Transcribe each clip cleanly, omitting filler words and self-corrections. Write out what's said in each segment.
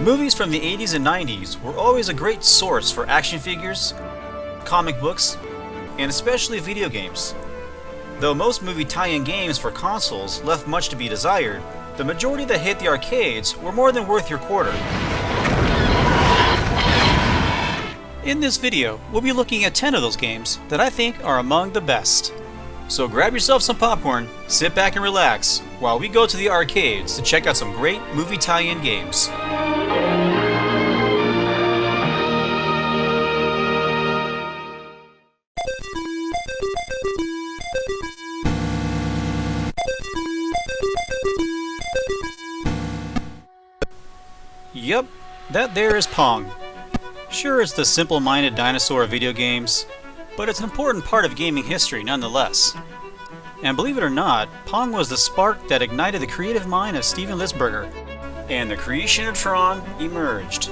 Movies from the 80s and 90s were always a great source for action figures, comic books, and especially video games. Though most movie tie-in games for consoles left much to be desired, the majority that hit the arcades were more than worth your quarter. In this video, we'll be looking at 10 of those games that I think are among the best. So grab yourself some popcorn, sit back and relax, while we go to the arcades to check out some great movie tie-in games. Yep, that there is Pong. Sure, it's the simple-minded dinosaur of video games, but it's an important part of gaming history nonetheless. And believe it or not, Pong was the spark that ignited the creative mind of Steven Lisberger, and the creation of Tron emerged.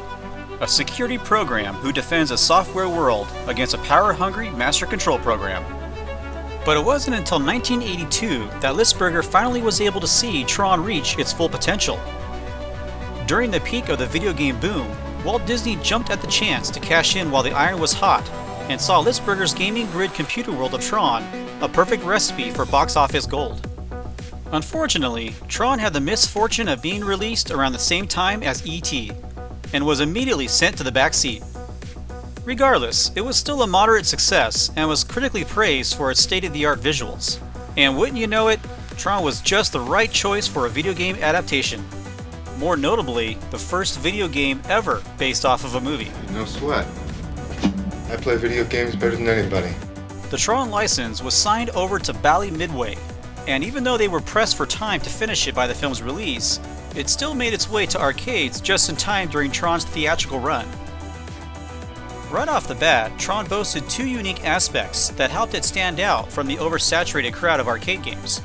A security program who defends a software world against a power-hungry master control program. But it wasn't until 1982 that Lisberger finally was able to see Tron reach its full potential. During the peak of the video game boom, Walt Disney jumped at the chance to cash in while the iron was hot, and saw Lisberger's gaming grid computer world of Tron a perfect recipe for box office gold. Unfortunately, Tron had the misfortune of being released around the same time as E.T., and was immediately sent to the back seat. Regardless, it was still a moderate success and was critically praised for its state-of-the-art visuals. And wouldn't you know it, Tron was just the right choice for a video game adaptation. More notably, the first video game ever based off of a movie. No sweat. I play video games better than anybody. The Tron license was signed over to Bally Midway, and even though they were pressed for time to finish it by the film's release, it still made its way to arcades just in time during Tron's theatrical run. Right off the bat, Tron boasted two unique aspects that helped it stand out from the oversaturated crowd of arcade games.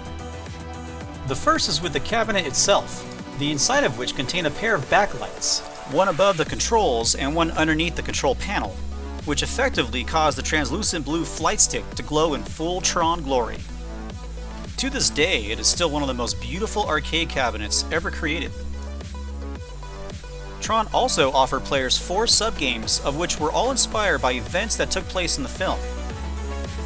The first is with the cabinet itself, the inside of which contained a pair of backlights, one above the controls and one underneath the control panel, which effectively caused the translucent blue flight stick to glow in full Tron glory. To this day, it is still one of the most beautiful arcade cabinets ever created. Tron also offered players 4 subgames, of which were all inspired by events that took place in the film.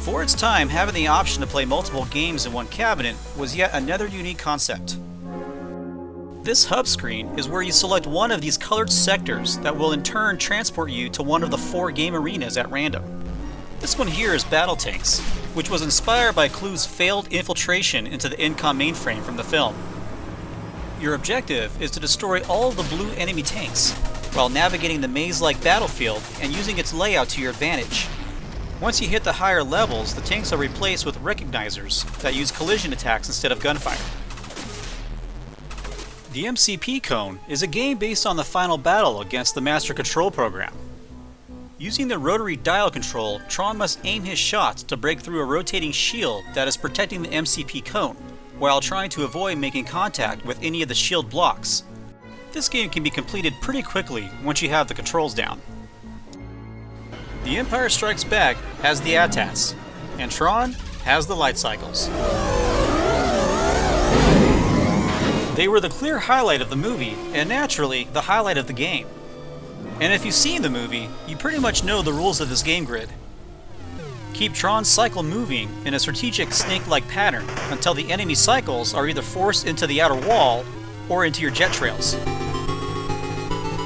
For its time, having the option to play multiple games in one cabinet was yet another unique concept. This hub screen is where you select one of these colored sectors that will in turn transport you to one of the 4 game arenas at random. This one here is Battle Tanks, which was inspired by Clue's failed infiltration into the Incom mainframe from the film. Your objective is to destroy all of the blue enemy tanks, while navigating the maze-like battlefield and using its layout to your advantage. Once you hit the higher levels, the tanks are replaced with recognizers that use collision attacks instead of gunfire. The MCP Cone is a game based on the final battle against the Master Control program. Using the rotary dial control, Tron must aim his shots to break through a rotating shield that is protecting the MCP Cone, while trying to avoid making contact with any of the shield blocks. This game can be completed pretty quickly once you have the controls down. The Empire Strikes Back has the AT-ATs, and Tron has the light cycles. They were the clear highlight of the movie, and naturally, the highlight of the game. And if you've seen the movie, you pretty much know the rules of this game grid. Keep Tron's cycle moving in a strategic snake-like pattern until the enemy cycles are either forced into the outer wall or into your jet trails.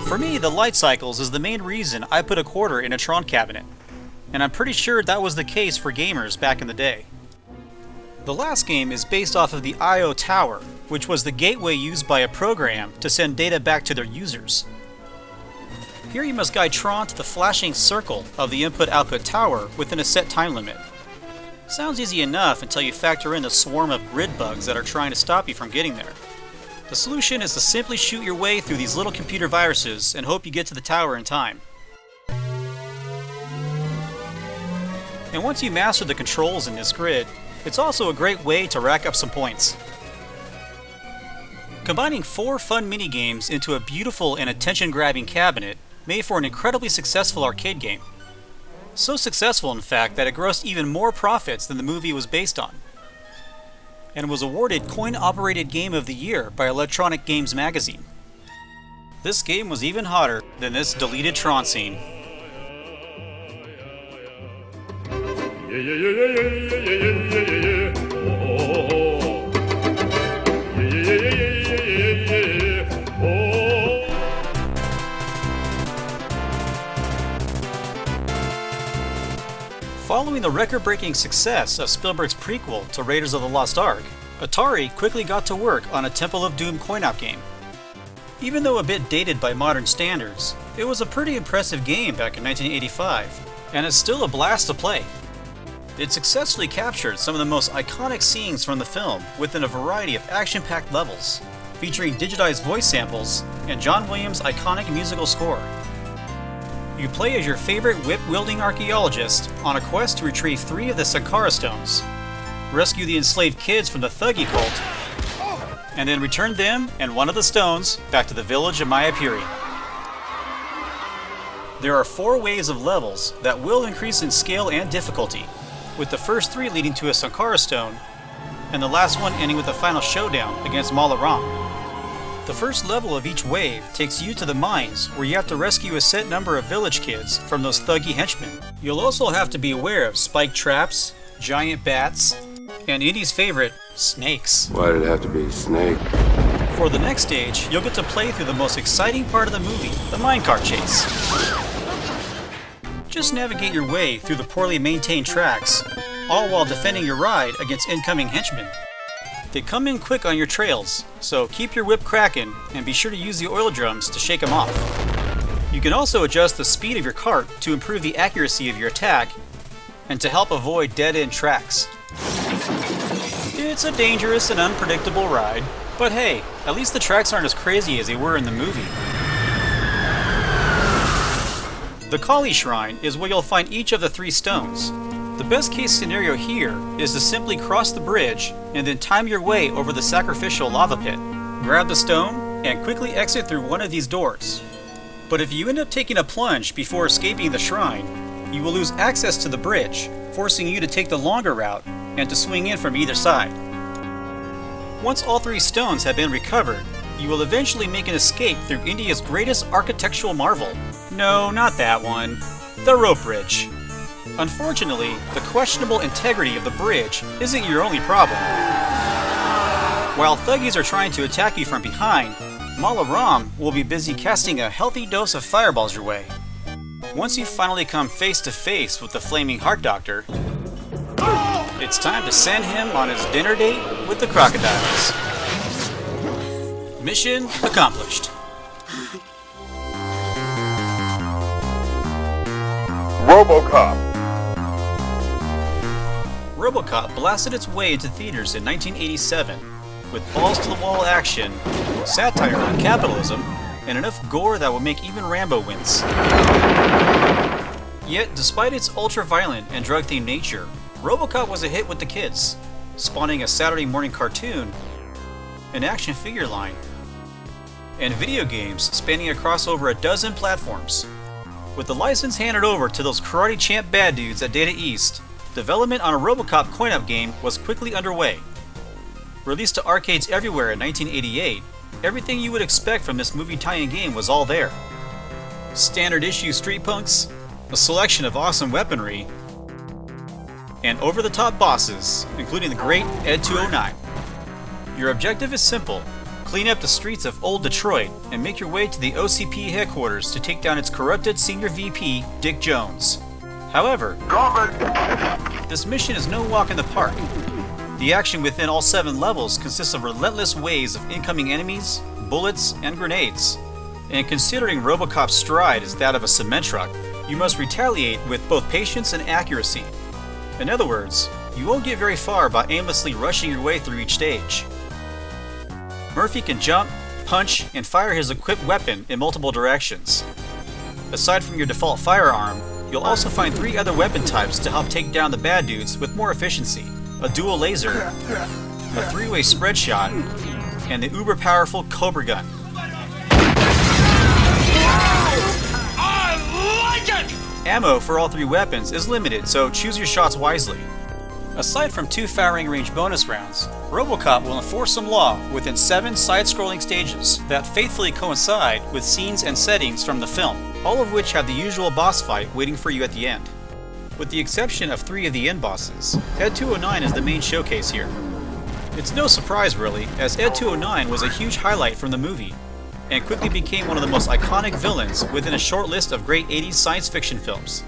For me, the light cycles is the main reason I put a quarter in a Tron cabinet, and I'm pretty sure that was the case for gamers back in the day. The last game is based off of the I/O Tower, which was the gateway used by a program to send data back to their users. Here you must guide Tron to the flashing circle of the input-output tower within a set time limit. Sounds easy enough until you factor in the swarm of grid bugs that are trying to stop you from getting there. The solution is to simply shoot your way through these little computer viruses and hope you get to the tower in time. And once you master the controls in this grid, it's also a great way to rack up some points. Combining 4 fun minigames into a beautiful and attention-grabbing cabinet made for an incredibly successful arcade game. So successful, in fact, that it grossed even more profits than the movie was based on. And was awarded Coin-Operated Game of the Year by Electronic Games magazine. This game was even hotter than this deleted Tron scene. Following the record-breaking success of Spielberg's prequel to Raiders of the Lost Ark, Atari quickly got to work on a Temple of Doom coin-op game. Even though a bit dated by modern standards, it was a pretty impressive game back in 1985, and it's still a blast to play. It successfully captured some of the most iconic scenes from the film within a variety of action-packed levels, featuring digitized voice samples and John Williams' iconic musical score. You play as your favorite whip-wielding archaeologist on a quest to retrieve 3 of the Sankara stones, rescue the enslaved kids from the Thuggee cult, and then return them and one of the stones back to the village of Mayapuri. There are 4 waves of levels that will increase in scale and difficulty, with the first 3 leading to a Sankara stone, and the last one ending with a final showdown against Mala Ram. The first level of each wave takes you to the mines, where you have to rescue a set number of village kids from those Thuggee henchmen. You'll also have to be aware of spiked traps, giant bats, and Indy's favorite, snakes. Why did it have to be a snake? For the next stage, you'll get to play through the most exciting part of the movie, the minecart chase. Just navigate your way through the poorly maintained tracks, all while defending your ride against incoming henchmen. They come in quick on your trails, so keep your whip cracking and be sure to use the oil drums to shake them off. You can also adjust the speed of your cart to improve the accuracy of your attack and to help avoid dead-end tracks. It's a dangerous and unpredictable ride, but hey, at least the tracks aren't as crazy as they were in the movie. The Kali Shrine is where you'll find each of the 3 stones. The best case scenario here is to simply cross the bridge and then time your way over the sacrificial lava pit. Grab the stone and quickly exit through one of these doors. But if you end up taking a plunge before escaping the shrine, you will lose access to the bridge, forcing you to take the longer route and to swing in from either side. Once all 3 stones have been recovered, you will eventually make an escape through India's greatest architectural marvel. No, not that one. The rope bridge. Unfortunately, the questionable integrity of the bridge isn't your only problem. While Thuggies are trying to attack you from behind, Mala Ram will be busy casting a healthy dose of fireballs your way. Once you finally come face to face with the Flaming Heart Doctor, it's time to send him on his dinner date with the crocodiles. Mission accomplished. RoboCop. RoboCop blasted its way into theaters in 1987 with balls-to-the-wall action, satire on capitalism, and enough gore that would make even Rambo wince. Yet, despite its ultra-violent and drug-themed nature, RoboCop was a hit with the kids, spawning a Saturday morning cartoon, an action figure line, and video games spanning across over a dozen platforms. With the license handed over to those karate champ bad dudes at Data East, development on a RoboCop coin-op game was quickly underway. Released to arcades everywhere in 1988, everything you would expect from this movie tie-in game was all there. Standard issue street punks, a selection of awesome weaponry, and over-the-top bosses, including the great Ed 209. Your objective is simple: clean up the streets of old Detroit and make your way to the OCP headquarters to take down its corrupted senior VP, Dick Jones. However, this mission is no walk in the park. The action within all 7 levels consists of relentless waves of incoming enemies, bullets, and grenades. And considering RoboCop's stride is that of a cement truck, you must retaliate with both patience and accuracy. In other words, you won't get very far by aimlessly rushing your way through each stage. Murphy can jump, punch, and fire his equipped weapon in multiple directions. Aside from your default firearm, you'll also find 3 other weapon types to help take down the bad dudes with more efficiency: a dual laser, a 3-way spread shot, and the uber-powerful Cobra gun. I like it! Ammo for all 3 weapons is limited, so choose your shots wisely. Aside from 2 firing range bonus rounds, RoboCop will enforce some law within 7 side-scrolling stages that faithfully coincide with scenes and settings from the film, all of which have the usual boss fight waiting for you at the end. With the exception of 3 of the end bosses, Ed 209 is the main showcase here. It's no surprise really, as Ed 209 was a huge highlight from the movie, and quickly became one of the most iconic villains within a short list of great 80s science fiction films.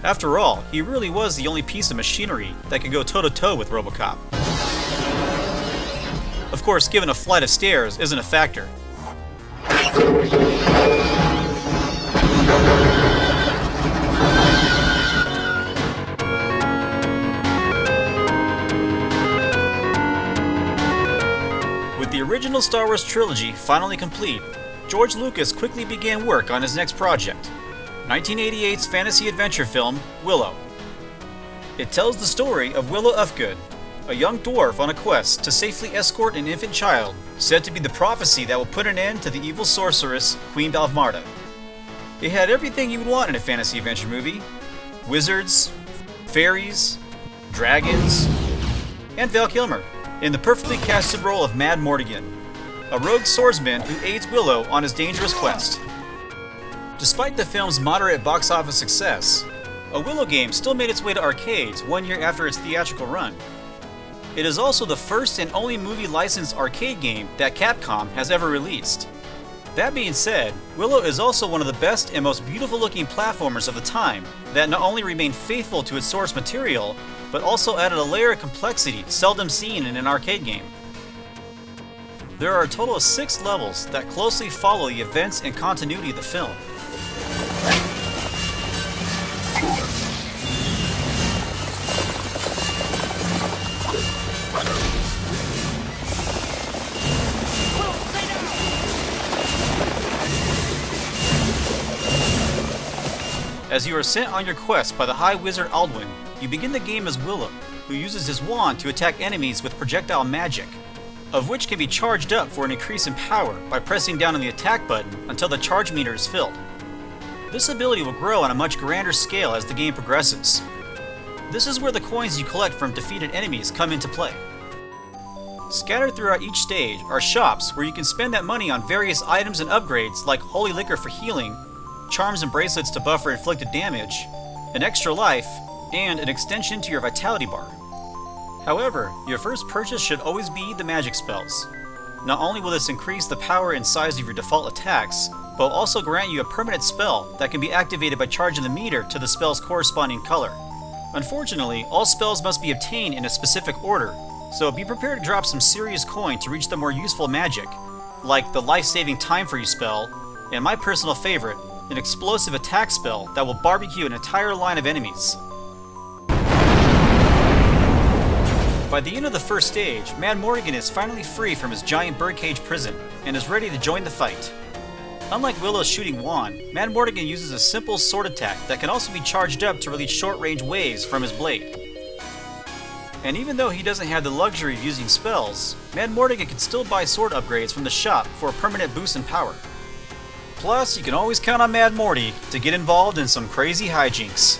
After all, he really was the only piece of machinery that could go toe-to-toe with RoboCop. Of course, given a flight of stairs isn't a factor. With the original Star Wars trilogy finally complete, George Lucas quickly began work on his next project, 1988's fantasy adventure film, Willow. It tells the story of Willow Ufgood, a young dwarf on a quest to safely escort an infant child, said to be the prophecy that will put an end to the evil sorceress, Queen Bavmarda. It had everything you would want in a fantasy adventure movie: wizards, fairies, dragons, and Val Kilmer, in the perfectly casted role of Mad Mortigan, a rogue swordsman who aids Willow on his dangerous quest. Despite the film's moderate box office success, a Willow game still made its way to arcades 1 year after its theatrical run. It is also the first and only movie-licensed arcade game that Capcom has ever released. That being said, Willow is also one of the best and most beautiful-looking platformers of the time that not only remained faithful to its source material, but also added a layer of complexity seldom seen in an arcade game. There are a total of 6 levels that closely follow the events and continuity of the film. As you are sent on your quest by the High Wizard Aldwin, you begin the game as Willow, who uses his wand to attack enemies with projectile magic, of which can be charged up for an increase in power by pressing down on the attack button until the charge meter is filled. This ability will grow on a much grander scale as the game progresses. This is where the coins you collect from defeated enemies come into play. Scattered throughout each stage are shops where you can spend that money on various items and upgrades like holy liquor for healing, charms and bracelets to buffer inflicted damage, an extra life, and an extension to your vitality bar. However, your first purchase should always be the magic spells. Not only will this increase the power and size of your default attacks, but will also grant you a permanent spell that can be activated by charging the meter to the spell's corresponding color. Unfortunately, all spells must be obtained in a specific order, so be prepared to drop some serious coin to reach the more useful magic, like the life-saving time for you spell, and my personal favorite, an explosive attack spell that will barbecue an entire line of enemies. By the end of the first stage, Mad Mortigan is finally free from his giant birdcage prison and is ready to join the fight. Unlike Willow's shooting wand, Mad Mortigan uses a simple sword attack that can also be charged up to release short-range waves from his blade. And even though he doesn't have the luxury of using spells, Mad Mortigan can still buy sword upgrades from the shop for a permanent boost in power. Plus, you can always count on Mad Morty to get involved in some crazy hijinks.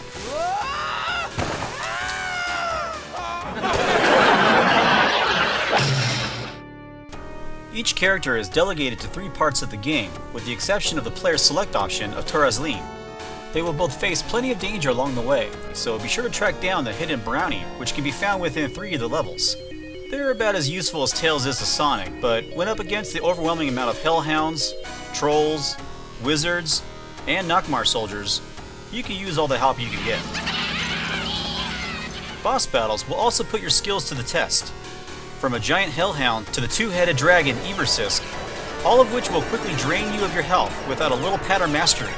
Each character is delegated to 3 parts of the game, with the exception of the player select option of Turazlin. They will both face plenty of danger along the way, so be sure to track down the hidden brownie, which can be found within 3 of the levels. They're about as useful as Tails is to Sonic, but when up against the overwhelming amount of hellhounds, trolls, wizards, and Nockmaar soldiers, you can use all the help you can get. Boss battles will also put your skills to the test, from a giant hellhound to the 2-headed dragon Eversisk, all of which will quickly drain you of your health without a little pattern mastery.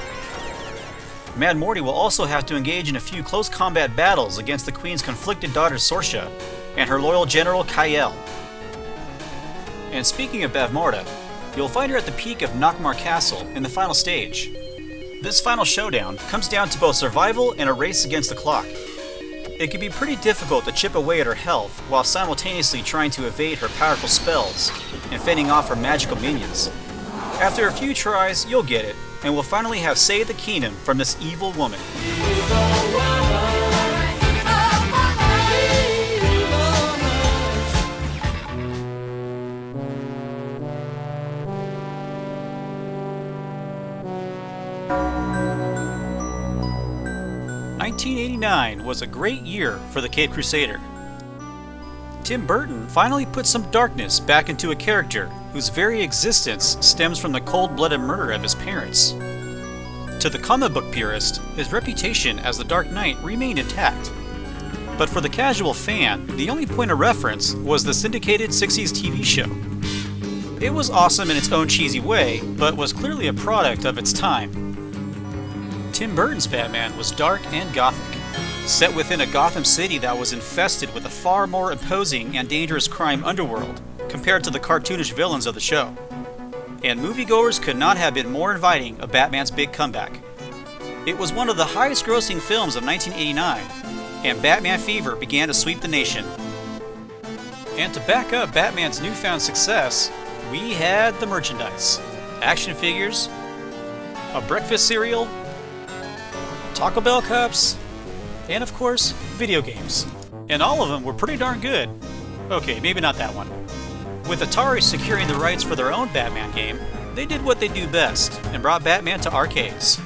Mad Morty will also have to engage in a few close combat battles against the Queen's conflicted daughter Sorsha and her loyal general Kael. And speaking of Bavmarda, you'll find her at the peak of Nockmaar Castle in the final stage. This final showdown comes down to both survival and a race against the clock. It can be pretty difficult to chip away at her health while simultaneously trying to evade her powerful spells and fending off her magical minions. After a few tries, you'll get it, and we'll finally have saved the kingdom from this evil woman. 1989 was a great year for the Caped Crusader. Tim Burton finally put some darkness back into a character whose very existence stems from the cold-blooded murder of his parents. To the comic book purist, his reputation as the Dark Knight remained intact. But for the casual fan, the only point of reference was the syndicated 60s TV show. It was awesome in its own cheesy way, but was clearly a product of its time. Tim Burton's Batman was dark and gothic, set within a Gotham City that was infested with a far more imposing and dangerous crime underworld compared to the cartoonish villains of the show. And moviegoers could not have been more inviting of Batman's big comeback. It was one of the highest grossing films of 1989, and Batman fever began to sweep the nation. And to back up Batman's newfound success, we had the merchandise, action figures, a breakfast cereal, Taco Bell cups, and of course, video games. And all of them were pretty darn good. Okay, maybe not that one. With Atari securing the rights for their own Batman game, they did what they do best and brought Batman to arcades.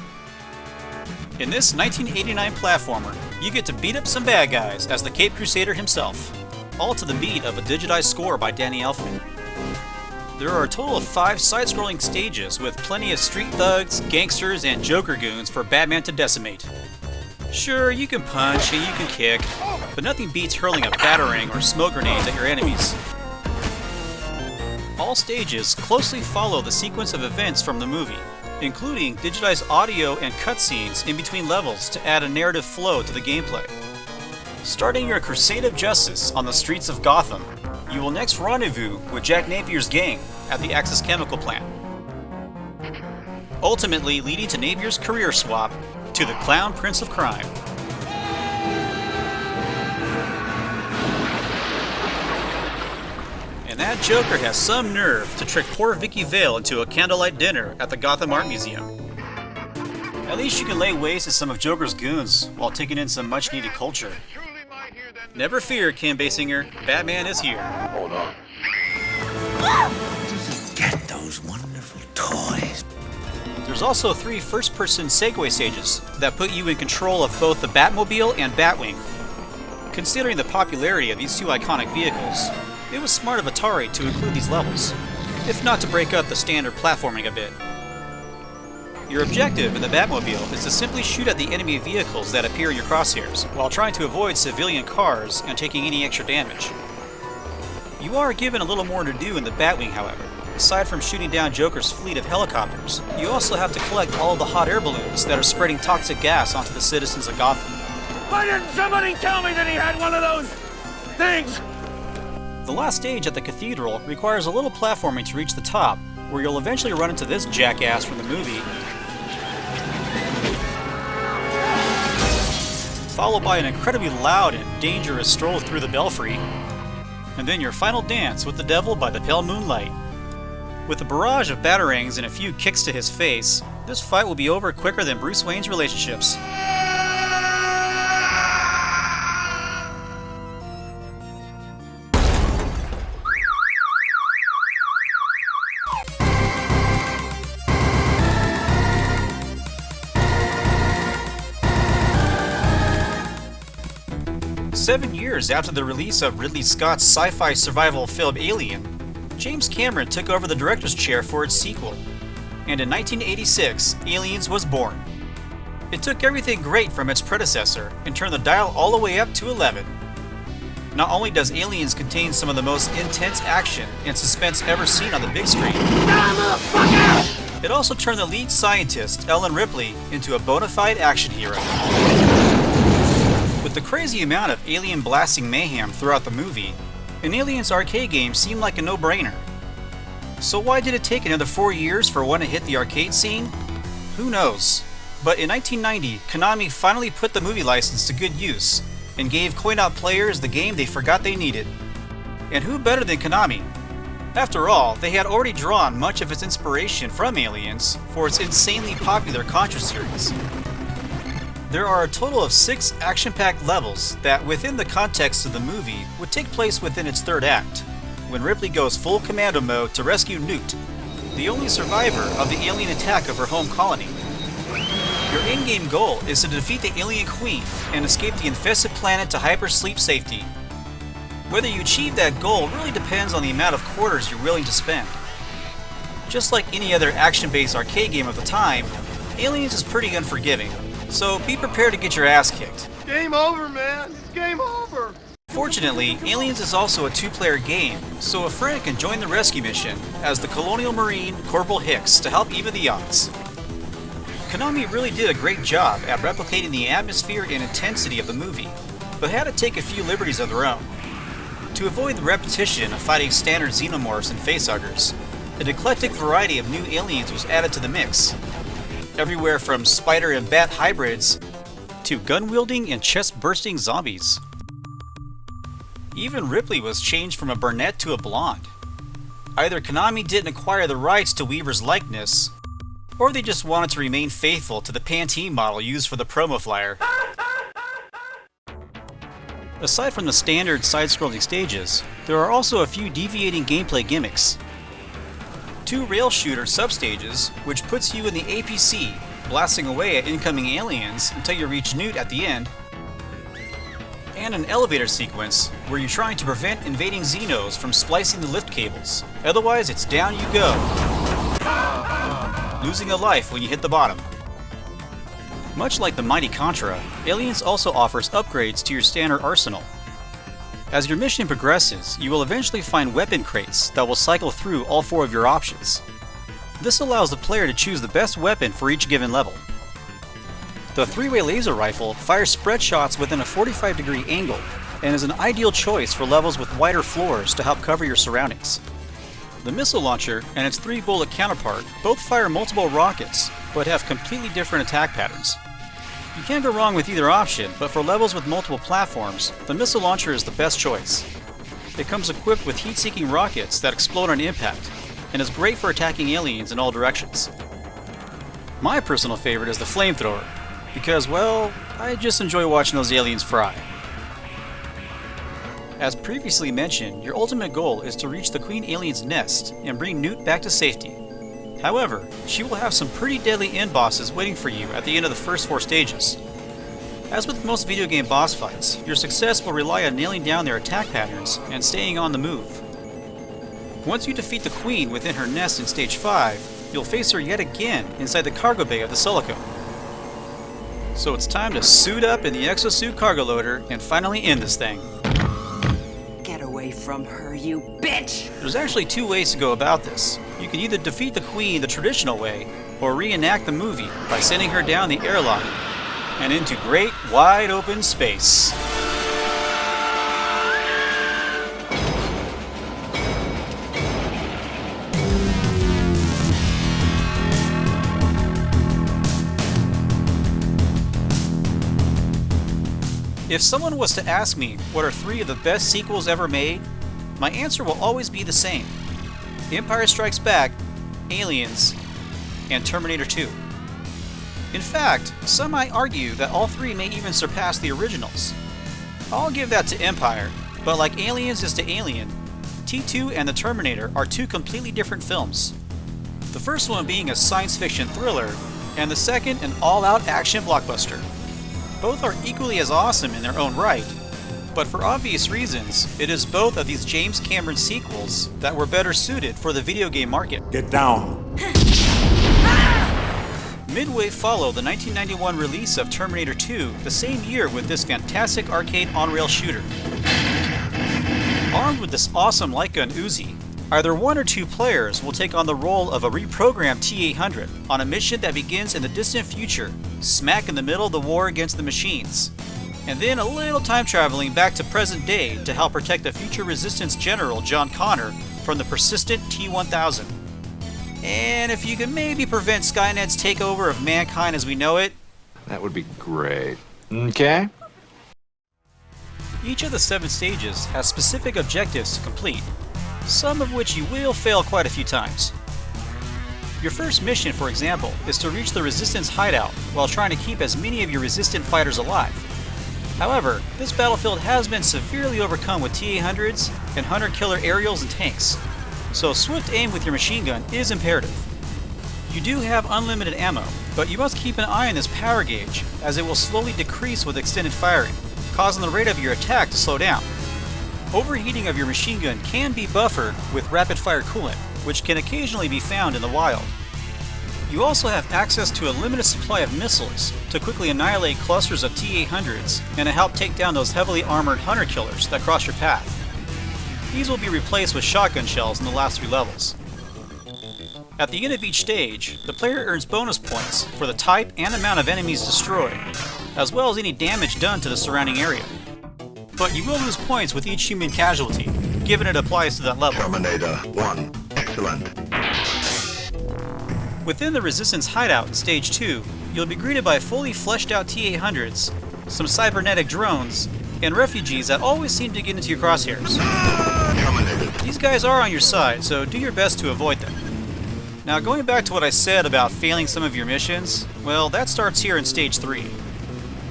In this 1989 platformer, you get to beat up some bad guys as the Caped Crusader himself, all to the beat of a digitized score by Danny Elfman. There are a total of 5 side-scrolling stages with plenty of street thugs, gangsters, and Joker goons for Batman to decimate. Sure, you can punch and you can kick, but nothing beats hurling a batarang or smoke grenades at your enemies. All stages closely follow the sequence of events from the movie, including digitized audio and cutscenes in between levels to add a narrative flow to the gameplay. Starting your crusade of justice on the streets of Gotham, you will next rendezvous with Jack Napier's gang at the Axis chemical plant, ultimately leading to Napier's career swap to the Clown Prince of Crime. And that Joker has some nerve to trick poor Vicky Vale into a candlelight dinner at the Gotham Art Museum. At least you can lay waste to some of Joker's goons while taking in some much-needed culture. Never fear, Kim Basinger, Batman is here. Hold on. Get those wonderful toys. There's also 3 first-person Segway stages that put you in control of both the Batmobile and Batwing. Considering the popularity of these 2 iconic vehicles, it was smart of Atari to include these levels, if not to break up the standard platforming a bit. Your objective in the Batmobile is to simply shoot at the enemy vehicles that appear in your crosshairs, while trying to avoid civilian cars and taking any extra damage. You are given a little more to do in the Batwing, however. Aside from shooting down Joker's fleet of helicopters, you also have to collect all of the hot air balloons that are spreading toxic gas onto the citizens of Gotham. Why didn't somebody tell me that he had one of those things? The last stage at the cathedral requires a little platforming to reach the top, where you'll eventually run into this jackass from the movie, followed by an incredibly loud and dangerous stroll through the belfry, and then your final dance with the devil by the pale moonlight. With a barrage of batarangs and a few kicks to his face, this fight will be over quicker than Bruce Wayne's relationships. Seven years after the release of Ridley Scott's sci-fi survival film Alien, James Cameron took over the director's chair for its sequel, and in 1986, Aliens was born. It took everything great from its predecessor and turned the dial all the way up to 11. Not only does Aliens contain some of the most intense action and suspense ever seen on the big screen, it also turned the lead scientist, Ellen Ripley, into a bona fide action hero. With the crazy amount of alien blasting mayhem throughout the movie, an Aliens arcade game seemed like a no-brainer. So why did it take another 4 years for one to hit the arcade scene? Who knows? But in 1990, Konami finally put the movie license to good use, and gave coin-op players the game they forgot they needed. And who better than Konami? After all, they had already drawn much of its inspiration from Aliens for its insanely popular Contra series. There are a total of 6 action-packed levels that, within the context of the movie, would take place within its third act, when Ripley goes full commando mode to rescue Newt, the only survivor of the alien attack of her home colony. Your Your in-game goal is to defeat the alien queen and escape the infested planet to hypersleep safety. Whether you achieve that goal really depends on the amount of quarters you're willing to spend. Just like any other action-based arcade game of the time, Aliens is pretty unforgiving, so be prepared to get your ass kicked. Game over, man. It's game over. Fortunately, Aliens is also a two-player game, so a friend can join the rescue mission as the Colonial Marine Corporal Hicks to help even the odds. Konami really did a great job at replicating the atmosphere and intensity of the movie, but had to take a few liberties of their own. To avoid the repetition of fighting standard xenomorphs and facehuggers, an eclectic variety of new aliens was added to the mix. Everywhere from spider and bat hybrids to gun-wielding and chest-bursting zombies. Even Ripley was changed from a brunette to a blonde. Either Konami didn't acquire the rights to Weaver's likeness, or they just wanted to remain faithful to the Pantene model used for the promo flyer. Aside from the standard side-scrolling stages, there are also a few deviating gameplay gimmicks. 2 rail shooter substages, which puts you in the APC, blasting away at incoming aliens until you reach Newt at the end, and an elevator sequence where you're trying to prevent invading Xenos from splicing the lift cables. Otherwise, it's down you go, losing a life when you hit the bottom. Much like the mighty Contra, Aliens also offers upgrades to your standard arsenal. As your mission progresses, you will eventually find weapon crates that will cycle through all 4 of your options. This allows the player to choose the best weapon for each given level. The 3-way laser rifle fires spread shots within a 45-degree angle and is an ideal choice for levels with wider floors to help cover your surroundings. The missile launcher and its 3-bullet counterpart both fire multiple rockets, but have completely different attack patterns. You can't go wrong with either option, but for levels with multiple platforms, the missile launcher is the best choice. It comes equipped with heat-seeking rockets that explode on impact, and is great for attacking aliens in all directions. My personal favorite is the flamethrower, because, well, I just enjoy watching those aliens fry. As previously mentioned, your ultimate goal is to reach the Queen Alien's nest and bring Newt back to safety. However, she will have some pretty deadly end bosses waiting for you at the end of the first 4 stages. As with most video game boss fights, your success will rely on nailing down their attack patterns and staying on the move. Once you defeat the Queen within her nest in Stage 5, you'll face her yet again inside the cargo bay of the Silicone. So it's time to suit up in the exosuit cargo loader and finally end this thing. Get away from her, you bitch! There's actually 2 ways to go about this. You can either defeat the Queen the traditional way, or reenact the movie by sending her down the airlock and into great wide open space. If someone was to ask me what are 3 of the best sequels ever made, my answer will always be the same: Empire Strikes Back, Aliens, and Terminator II. In fact, some might argue that all 3 may even surpass the originals. I'll give that to Empire, but like Aliens is to Alien, T2 and the Terminator are 2 completely different films. The first one being a science fiction thriller, and the second an all-out action blockbuster. Both are equally as awesome in their own right, but for obvious reasons, it is both of these James Cameron sequels that were better suited for the video game market. Get down. Midway followed the 1991 release of Terminator II the same year with this fantastic arcade on-rail shooter. Armed with this awesome light gun Uzi, either 1 or 2 players will take on the role of a reprogrammed T-800 on a mission that begins in the distant future, smack in the middle of the war against the machines, and then a little time traveling back to present day to help protect the future Resistance General John Connor from the persistent T-1000. And if you could maybe prevent Skynet's takeover of mankind as we know it, that would be great. Okay? Each of the 7 stages has specific objectives to complete, some of which you will fail quite a few times. Your first mission, for example, is to reach the Resistance hideout while trying to keep as many of your Resistant fighters alive. However, this battlefield has been severely overcome with T-800s and hunter-killer aerials and tanks, so swift aim with your machine gun is imperative. You do have unlimited ammo, But you must keep an eye on this power gauge, as it will slowly decrease with extended firing, causing the rate of your attack to slow down. Overheating of your machine gun can be buffered with rapid fire coolant, which can occasionally be found in the wild. You also have access to a limited supply of missiles to quickly annihilate clusters of T-800s and to help take down those heavily armored hunter killers that cross your path. These will be replaced with shotgun shells in the last 3 levels. At the end of each stage, the player earns bonus points for the type and amount of enemies destroyed, as well as any damage done to the surrounding area. But you will lose points with each human casualty, given it applies to that level. Terminator 1. Excellent. Within the Resistance hideout in Stage 2, you'll be greeted by fully fleshed out T-800s, some cybernetic drones, and refugees that always seem to get into your crosshairs. These guys are on your side, so do your best to avoid them. Now, going back to what I said about failing some of your missions, well, that starts here in Stage 3.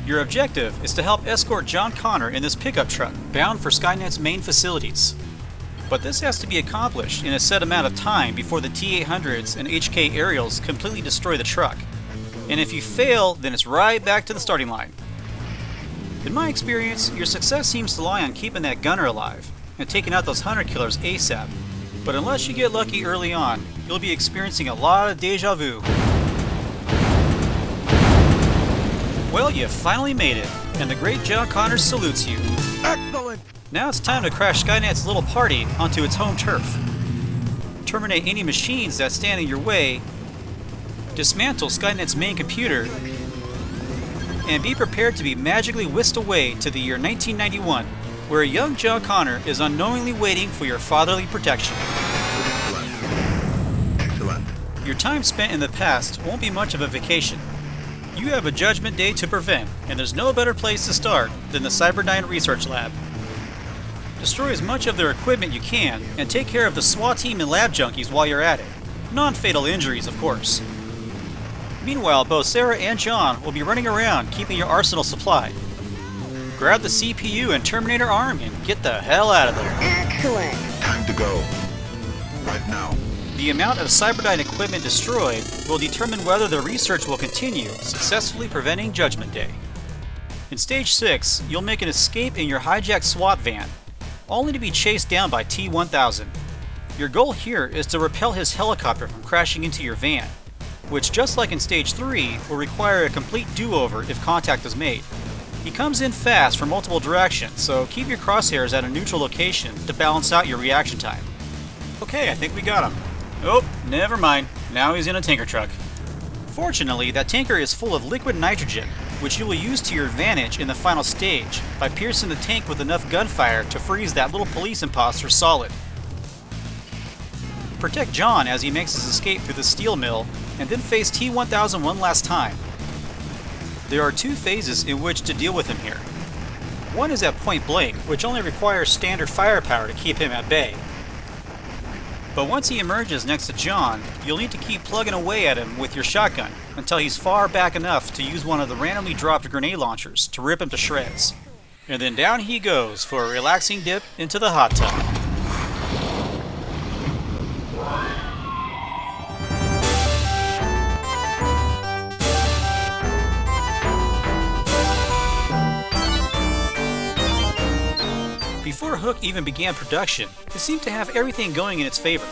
Your objective is to help escort John Connor in this pickup truck, bound for Skynet's main facilities. But this has to be accomplished in a set amount of time before the T-800s and HK aerials completely destroy the truck. And if you fail, then it's right back to the starting line. In my experience, your success seems to lie on keeping that gunner alive and taking out those hunter killers ASAP. But unless you get lucky early on, you'll be experiencing a lot of deja vu. Well, you finally made it, and the great John Connor salutes you. Excellent! Now it's time to crash Skynet's little party onto its home turf. Terminate any machines that stand in your way, dismantle Skynet's main computer, and be prepared to be magically whisked away to the year 1991, where a young John Connor is unknowingly waiting for your fatherly protection. Excellent. Your time spent in the past won't be much of a vacation. You have a Judgment Day to prevent, and there's no better place to start than the Cyberdyne Research Lab. Destroy as much of their equipment you can, and take care of the SWAT team and lab junkies while you're at it. Non-fatal injuries, of course. Meanwhile, both Sarah and John will be running around keeping your arsenal supplied. Grab the CPU and Terminator arm and get the hell out of there. Excellent. Time to go. Right now. The amount of Cyberdyne equipment destroyed will determine whether the research will continue, successfully preventing Judgment Day. In Stage 6, you'll make an escape in your hijacked SWAT van, only to be chased down by T-1000. Your goal here is to repel his helicopter from crashing into your van, which, just like in Stage 3, will require a complete do-over if contact is made. He comes in fast from multiple directions, so keep your crosshairs at a neutral location to balance out your reaction time. Okay, I think we got him. Oh, never mind. Now he's in a tanker truck. Fortunately, that tanker is full of liquid nitrogen, which you will use to your advantage in the final stage by piercing the tank with enough gunfire to freeze that little police imposter solid. Protect John as he makes his escape through the steel mill, and then face T-1000 one last time. There are 2 phases in which to deal with him here. One is at point blank, which only requires standard firepower to keep him at bay. But once he emerges next to John, you'll need to keep plugging away at him with your shotgun until he's far back enough to use one of the randomly dropped grenade launchers to rip him to shreds. And then down he goes for a relaxing dip into the hot tub. Before Hook even began production, it seemed to have everything going in its favor.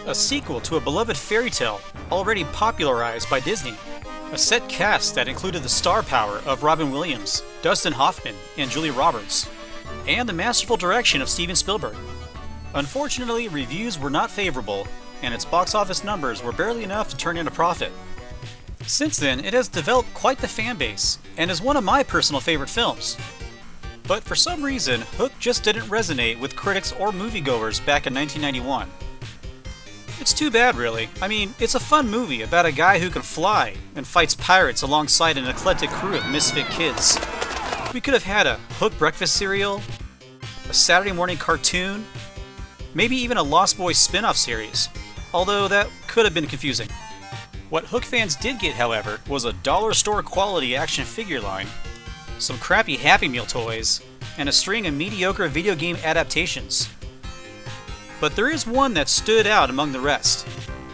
A sequel to a beloved fairy tale already popularized by Disney. A set cast that included the star power of Robin Williams, Dustin Hoffman, and Julia Roberts, and the masterful direction of Steven Spielberg. Unfortunately, reviews were not favorable, and its box office numbers were barely enough to turn in a profit. Since then, it has developed quite the fan base, and is one of my personal favorite films. But for some reason, Hook just didn't resonate with critics or moviegoers back in 1991. It's too bad, really. I mean, it's a fun movie about a guy who can fly and fights pirates alongside an eclectic crew of misfit kids. We could have had a Hook breakfast cereal, a Saturday morning cartoon, maybe even a Lost Boys spin-off series, although that could have been confusing. What Hook fans did get, however, was a dollar store quality action figure line, some crappy Happy Meal toys, and a string of mediocre video game adaptations. But there is one that stood out among the rest,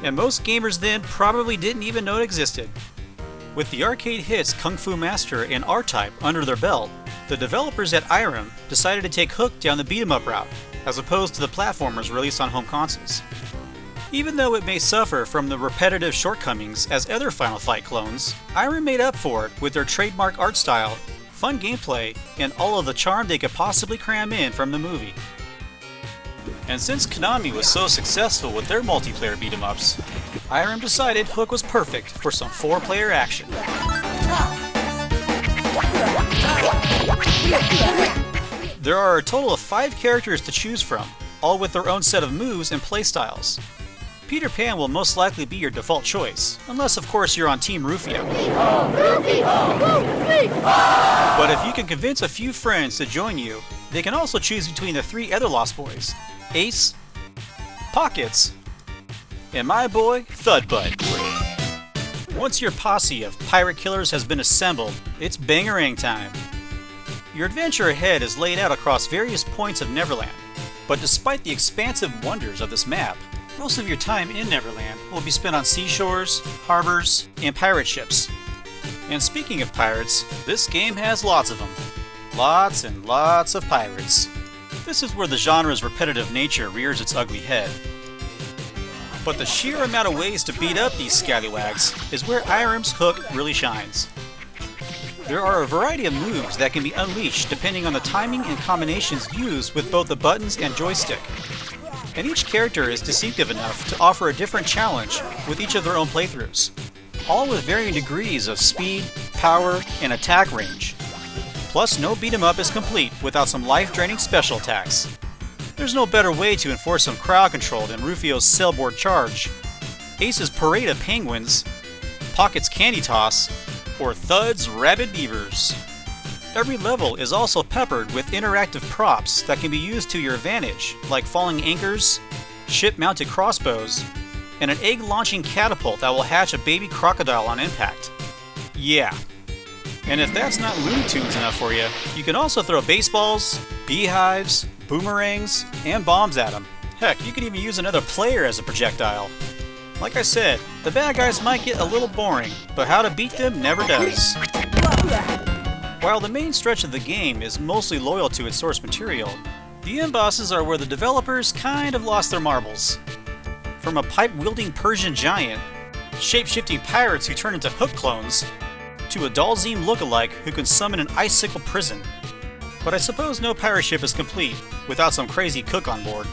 and most gamers then probably didn't even know it existed. With the arcade hits Kung Fu Master and R-Type under their belt, the developers at Irem decided to take Hook down the beat-em-up route, as opposed to the platformers released on home consoles. Even though it may suffer from the repetitive shortcomings as other Final Fight clones, Irem made up for it with their trademark art style, fun gameplay, and all of the charm they could possibly cram in from the movie. And since Konami was so successful with their multiplayer beat-em-ups, Irem decided Hook was perfect for some 4-player action. There are a total of 5 characters to choose from, all with their own set of moves and playstyles. Peter Pan will most likely be your default choice, unless of course you're on Team Rufio. But if you can convince a few friends to join you, they can also choose between the 3 other Lost Boys: Ace, Pockets, and my boy, Thudbutt. Once your posse of pirate killers has been assembled, it's bangarang time. Your adventure ahead is laid out across various points of Neverland, but despite the expansive wonders of this map, most of your time in Neverland will be spent on seashores, harbors, and pirate ships. And speaking of pirates, this game has lots of them. Lots and lots of pirates. This is where the genre's repetitive nature rears its ugly head. But the sheer amount of ways to beat up these scallywags is where Irem's Hook really shines. There are a variety of moves that can be unleashed depending on the timing and combinations used with both the buttons and joystick. And each character is distinctive enough to offer a different challenge with each of their own playthroughs, all with varying degrees of speed, power, and attack range. Plus, no beat-em-up is complete without some life-draining special attacks. There's no better way to enforce some crowd control than Rufio's sailboard charge, Ace's parade of penguins, Pocket's candy toss, or Thud's rabid beavers. Every level is also peppered with interactive props that can be used to your advantage, like falling anchors, ship-mounted crossbows, and an egg-launching catapult that will hatch a baby crocodile on impact. Yeah. And if that's not Looney Tunes enough for you, you can also throw baseballs, beehives, boomerangs, and bombs at them. Heck, you could even use another player as a projectile. Like I said, the bad guys might get a little boring, but how to beat them never does. While the main stretch of the game is mostly loyal to its source material, the end bosses are where the developers kind of lost their marbles. From a pipe-wielding Persian giant, shape-shifting pirates who turn into Hook clones, to a Dalzim lookalike who can summon an icicle prison. But I suppose no pirate ship is complete without some crazy cook on board.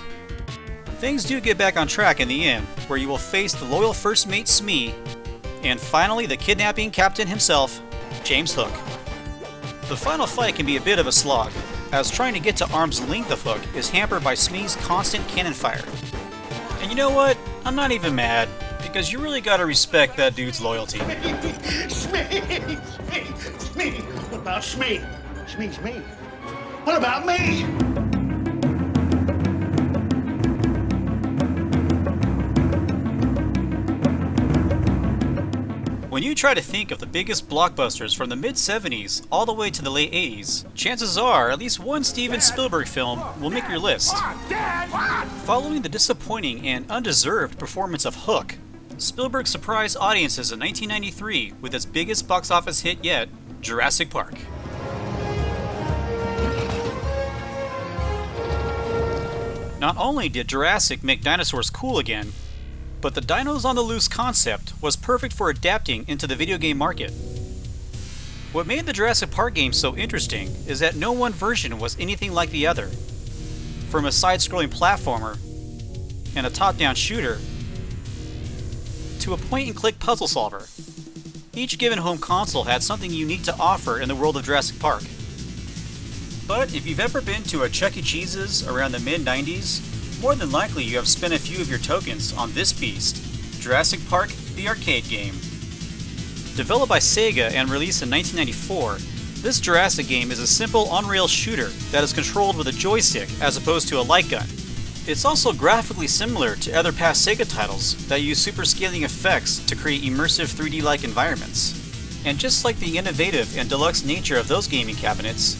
Things do get back on track in the end, where you will face the loyal first mate Smee, and finally the kidnapping captain himself, James Hook. The final fight can be a bit of a slog, as trying to get to arm's length of Hook is hampered by Smee's constant cannon fire. And you know what? I'm not even mad, because you really gotta respect that dude's loyalty. Smee! What about Smee? Smee's me. What about me? When you try to think of the biggest blockbusters from the mid-70s all the way to the late 80s, chances are at least one Steven Spielberg film will make your list. Following the disappointing and undeserved performance of Hook, Spielberg surprised audiences in 1993 with its biggest box office hit yet, Jurassic Park. Not only did Jurassic make dinosaurs cool again, but the Dinos on the Loose concept was perfect for adapting into the video game market. What made the Jurassic Park game so interesting is that no one version was anything like the other. From a side-scrolling platformer and a top-down shooter to a point-and-click puzzle solver, each given home console had something unique to offer in the world of Jurassic Park. But if you've ever been to a Chuck E. Cheese's around the mid-90s, more than likely you have spent a few of your tokens on this beast, Jurassic Park, the arcade game. Developed by Sega and released in 1994, this Jurassic game is a simple on-rail shooter that is controlled with a joystick as opposed to a light gun. It's also graphically similar to other past Sega titles that use super-scaling effects to create immersive 3D-like environments. And just like the innovative and deluxe nature of those gaming cabinets,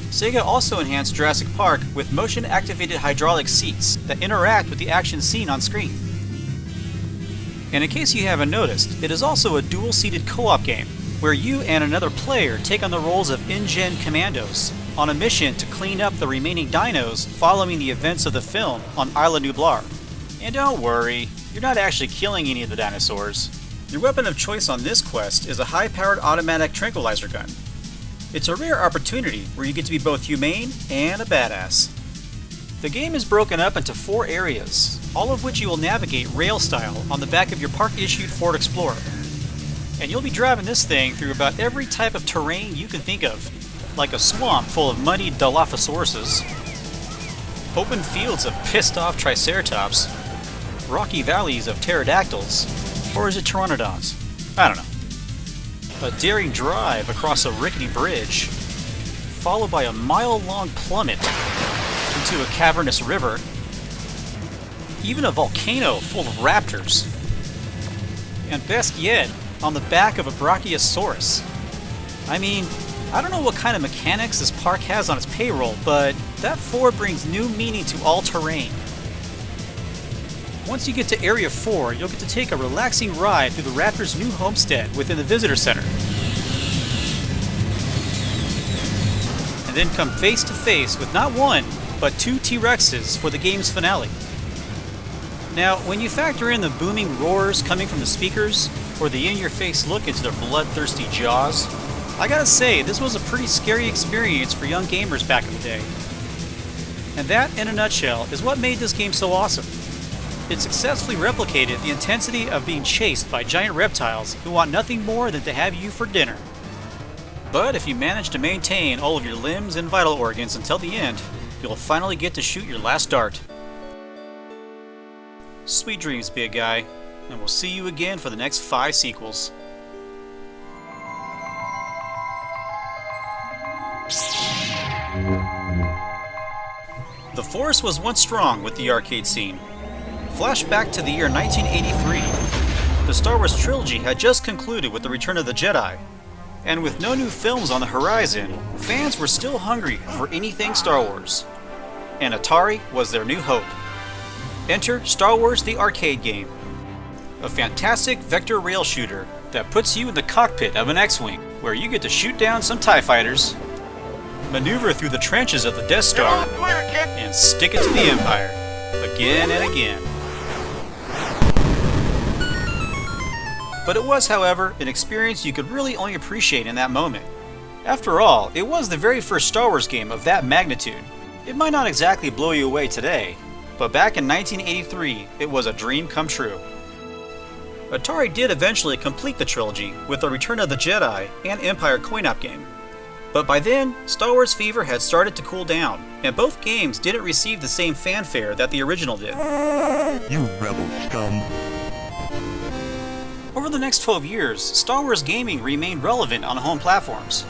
Sega also enhanced Jurassic Park with motion-activated hydraulic seats that interact with the action seen on screen. And in case you haven't noticed, it is also a dual-seated co-op game, where you and another player take on the roles of InGen commandos on a mission to clean up the remaining dinos following the events of the film on Isla Nublar. And don't worry, you're not actually killing any of the dinosaurs. Your weapon of choice on this quest is a high-powered automatic tranquilizer gun. It's a rare opportunity where you get to be both humane and a badass. The game is broken up into 4 areas, all of which you will navigate rail style on the back of your park-issued Ford Explorer. And you'll be driving this thing through about every type of terrain you can think of, like a swamp full of muddy Dilophosauruses, open fields of pissed-off Triceratops, rocky valleys of pterodactyls, or is it pteranodons? I don't know. A daring drive across a rickety bridge, followed by a mile-long plummet into a cavernous river, even a volcano full of raptors, and best yet, on the back of a Brachiosaurus. I mean, I don't know what kind of mechanics this park has on its payroll, but that 4 brings new meaning to all terrain. Once you get to Area 4, you'll get to take a relaxing ride through the Raptors' new homestead within the Visitor Center. And then come face to face with not 1, but 2 T-Rexes for the game's finale. Now, when you factor in the booming roars coming from the speakers, or the in-your-face look into their bloodthirsty jaws, I gotta say, this was a pretty scary experience for young gamers back in the day. And that, in a nutshell, is what made this game so awesome. It successfully replicated the intensity of being chased by giant reptiles who want nothing more than to have you for dinner. But if you manage to maintain all of your limbs and vital organs until the end, you'll finally get to shoot your last dart. Sweet dreams, big guy, and we'll see you again for the next 5 sequels. The force was once strong with the arcade scene. Flash back to the year 1983. The Star Wars Trilogy had just concluded with the Return of the Jedi, and with no new films on the horizon, fans were still hungry for anything Star Wars. And Atari was their new hope. Enter Star Wars the Arcade Game, a fantastic vector rail shooter that puts you in the cockpit of an X-Wing, where you get to shoot down some TIE fighters, maneuver through the trenches of the Death Star, and stick it to the Empire, again and again. But it was, however, an experience you could really only appreciate in that moment. After all, it was the very first Star Wars game of that magnitude. It might not exactly blow you away today, but back in 1983, it was a dream come true. Atari did eventually complete the trilogy with the Return of the Jedi and Empire coin-op game. But by then, Star Wars fever had started to cool down, and both games didn't receive the same fanfare that the original did. You rebel scum. Over the next 12 years, Star Wars gaming remained relevant on home platforms.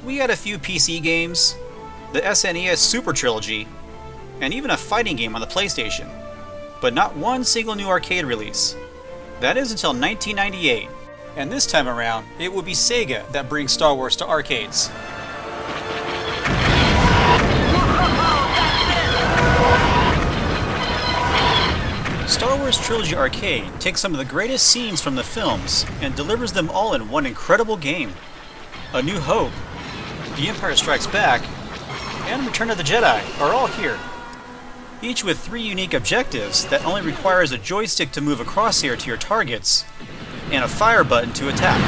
We had a few PC games, the SNES Super Trilogy, and even a fighting game on the PlayStation, but not one single new arcade release. That is until 1998, and this time around, it would be Sega that brings Star Wars to arcades. Star Wars Trilogy Arcade takes some of the greatest scenes from the films and delivers them all in one incredible game. A New Hope, The Empire Strikes Back, and Return of the Jedi are all here. Each with 3 unique objectives that only requires a joystick to move a crosshair to your targets, and a fire button to attack.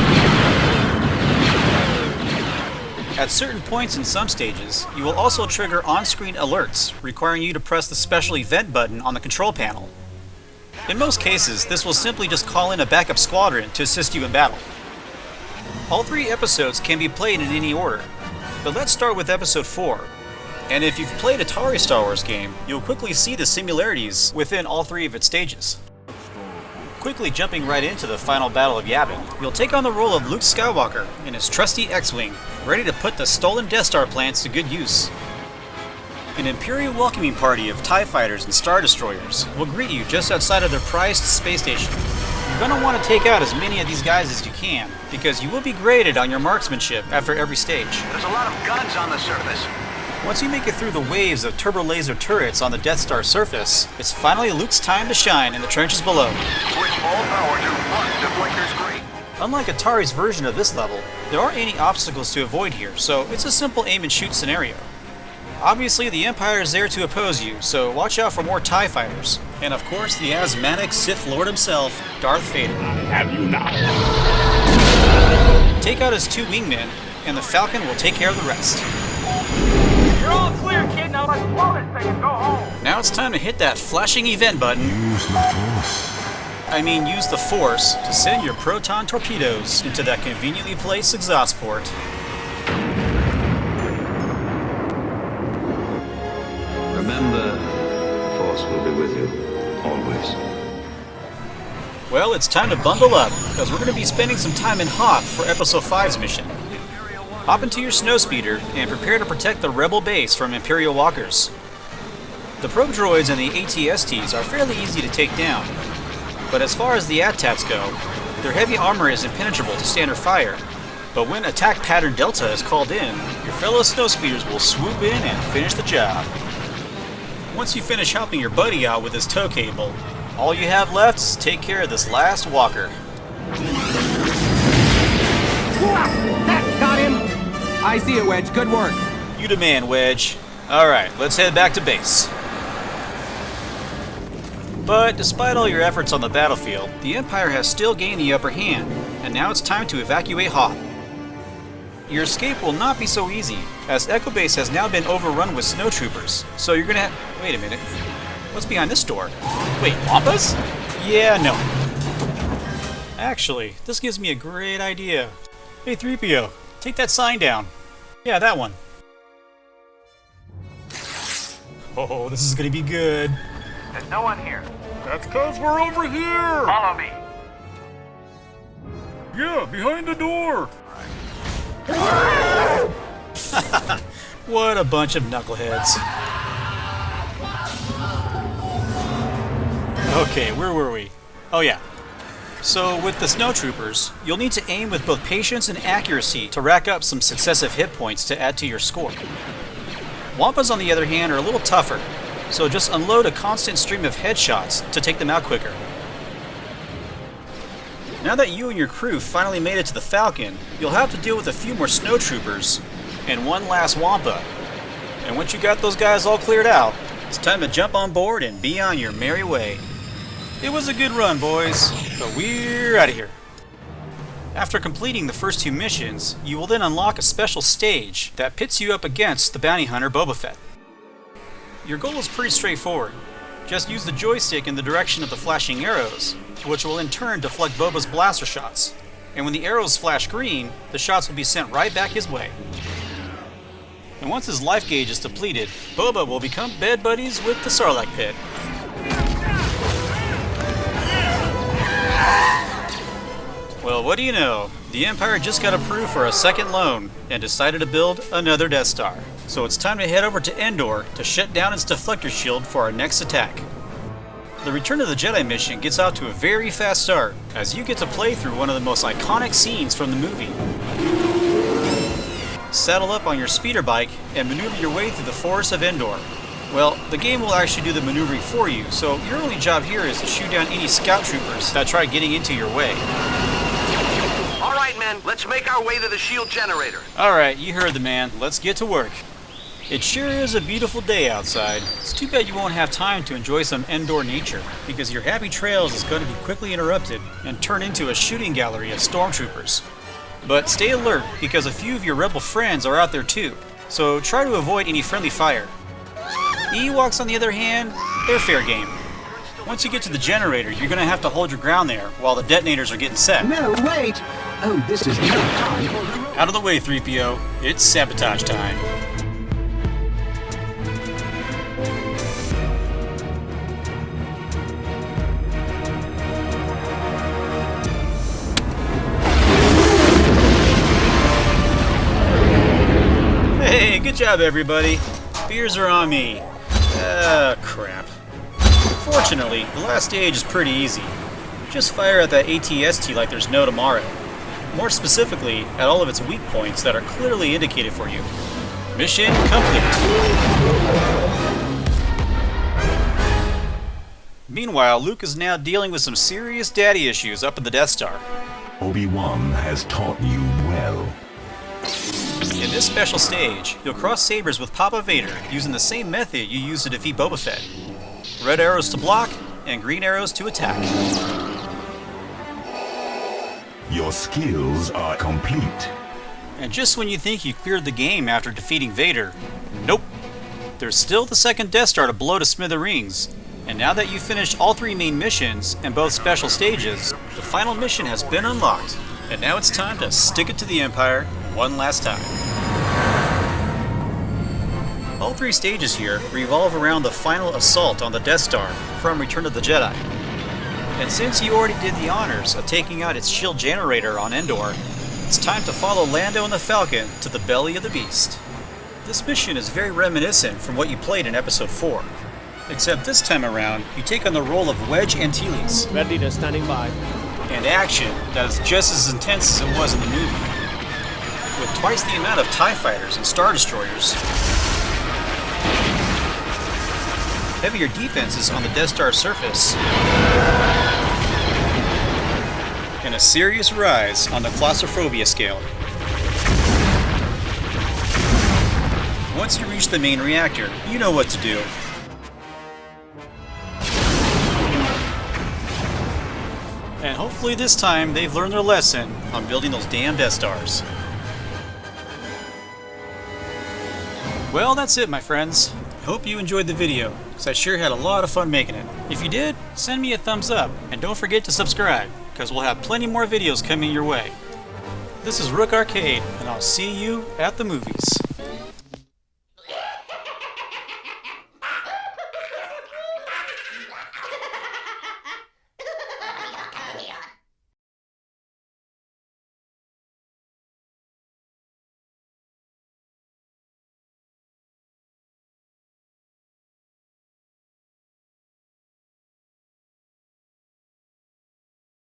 At certain points in some stages, you will also trigger on-screen alerts, requiring you to press the special event button on the control panel. In most cases, this will simply just call in a backup squadron to assist you in battle. All 3 episodes can be played in any order, but let's start with Episode 4. And if you've played Atari Star Wars game, you'll quickly see the similarities within all 3 of its stages. Quickly jumping right into the final battle of Yavin, you'll take on the role of Luke Skywalker in his trusty X-Wing, ready to put the stolen Death Star plans to good use. An Imperial welcoming party of TIE fighters and Star Destroyers will greet you just outside of their prized space station. You're going to want to take out as many of these guys as you can, because you will be graded on your marksmanship after every stage. There's a lot of guns on the surface. Once you make it through the waves of turbo laser turrets on the Death Star surface, it's finally Luke's time to shine in the trenches below. Switch all power to 1 deflector's green. Unlike Atari's version of this level, there aren't any obstacles to avoid here, so it's a simple aim and shoot scenario. Obviously, the Empire is there to oppose you, so watch out for more TIE fighters. And of course, the asthmatic Sith Lord himself, Darth Vader. Have you not? Take out his 2 wingmen, and the Falcon will take care of the rest. You're all clear, kid. Now let's blow this thing and go home. Now it's time to hit that flashing event button. Use the force. I mean, use the Force to send your proton torpedoes into that conveniently placed exhaust port. Remember, the Force will be with you, always. Well, it's time to bundle up, because we're going to be spending some time in Hoth for Episode 5's mission. Hop into your snowspeeder and prepare to protect the Rebel base from Imperial walkers. The probe droids and the AT-STs are fairly easy to take down, but as far as the AT-TATs go, their heavy armor is impenetrable to standard fire. But when Attack Pattern Delta is called in, your fellow snowspeeders will swoop in and finish the job. Once you finish helping your buddy out with his tow cable, all you have left is to take care of this last walker. That got him! I see it, Wedge. Good work. You demand, Wedge. Alright, let's head back to base. But despite all your efforts on the battlefield, the Empire has still gained the upper hand, and now it's time to evacuate Hoth. Your escape will not be so easy, as Echo Base has now been overrun with snowtroopers, so you're gonna have... Wait a minute. What's behind this door? Wait, Wampas? Yeah, no. Actually, this gives me a great idea. Hey 3PO, take that sign down. Yeah, that one. Oh, this is gonna be good. There's no one here. That's cause we're over here! Follow me. Yeah, behind the door! What a bunch of knuckleheads. Okay, where were we? Oh yeah. So with the snowtroopers, you'll need to aim with both patience and accuracy to rack up some successive hit points to add to your score. Wampas, on the other hand, are a little tougher, so just unload a constant stream of headshots to take them out quicker. Now that you and your crew finally made it to the Falcon, you'll have to deal with a few more snowtroopers and one last Wampa. And once you got those guys all cleared out, it's time to jump on board and be on your merry way. It was a good run, boys, but we're out of here. After completing the first 2 missions, you will then unlock a special stage that pits you up against the bounty hunter Boba Fett. Your goal is pretty straightforward. Just use the joystick in the direction of the flashing arrows, which will in turn deflect Boba's blaster shots. And when the arrows flash green, the shots will be sent right back his way. And once his life gauge is depleted, Boba will become bed buddies with the Sarlacc pit. Well, what do you know? The Empire just got approved for a second loan and decided to build another Death Star. So it's time to head over to Endor to shut down its deflector shield for our next attack. The Return of the Jedi mission gets off to a very fast start, as you get to play through one of the most iconic scenes from the movie. Saddle up on your speeder bike and maneuver your way through the forests of Endor. Well, the game will actually do the maneuvering for you, so your only job here is to shoot down any scout troopers that try getting into your way. All right, men, let's make our way to the shield generator. Alright, you heard the man. Let's get to work. It sure is a beautiful day outside. It's too bad you won't have time to enjoy some Endor nature, because your happy trails is going to be quickly interrupted and turn into a shooting gallery of stormtroopers. But stay alert, because a few of your rebel friends are out there too, so try to avoid any friendly fire. Ewoks, on the other hand, they're fair game. Once you get to the generator, you're going to have to hold your ground there while the detonators are getting set. No, wait! Oh, this is not time for the... Out of the way, 3PO. It's sabotage time. Hey, good job, everybody. Beers are on me. Crap. Fortunately, the last stage is pretty easy. Just fire at that AT-ST like there's no tomorrow. More specifically, at all of its weak points that are clearly indicated for you. Mission complete. Meanwhile, Luke is now dealing with some serious daddy issues up at the Death Star. Obi-Wan has taught you well. In this special stage, you'll cross sabers with Papa Vader using the same method you used to defeat Boba Fett. Red arrows to block, and green arrows to attack. Your skills are complete. And just when you think you cleared the game after defeating Vader, nope. There's still the second Death Star to blow to smithereens. And now that you've finished all 3 main missions and both special stages, the final mission has been unlocked. And now it's time to stick it to the Empire one last time. All 3 stages here revolve around the final assault on the Death Star from Return of the Jedi. And since you already did the honors of taking out its shield generator on Endor, it's time to follow Lando and the Falcon to the belly of the beast. This mission is very reminiscent from what you played in Episode 4. Except this time around, you take on the role of Wedge Antilles. Ready to standing by. And action that is just as intense as it was in the movie. With twice the amount of TIE fighters and Star Destroyers, heavier defenses on the Death Star surface, and a serious rise on the claustrophobia scale. Once you reach the main reactor, you know what to do. And hopefully this time they've learned their lesson on building those damn Death Stars. Well, that's it, my friends. I hope you enjoyed the video, because I sure had a lot of fun making it. If you did, send me a thumbs up, and don't forget to subscribe, because we'll have plenty more videos coming your way. This is Rook Arcade, and I'll see you at the movies.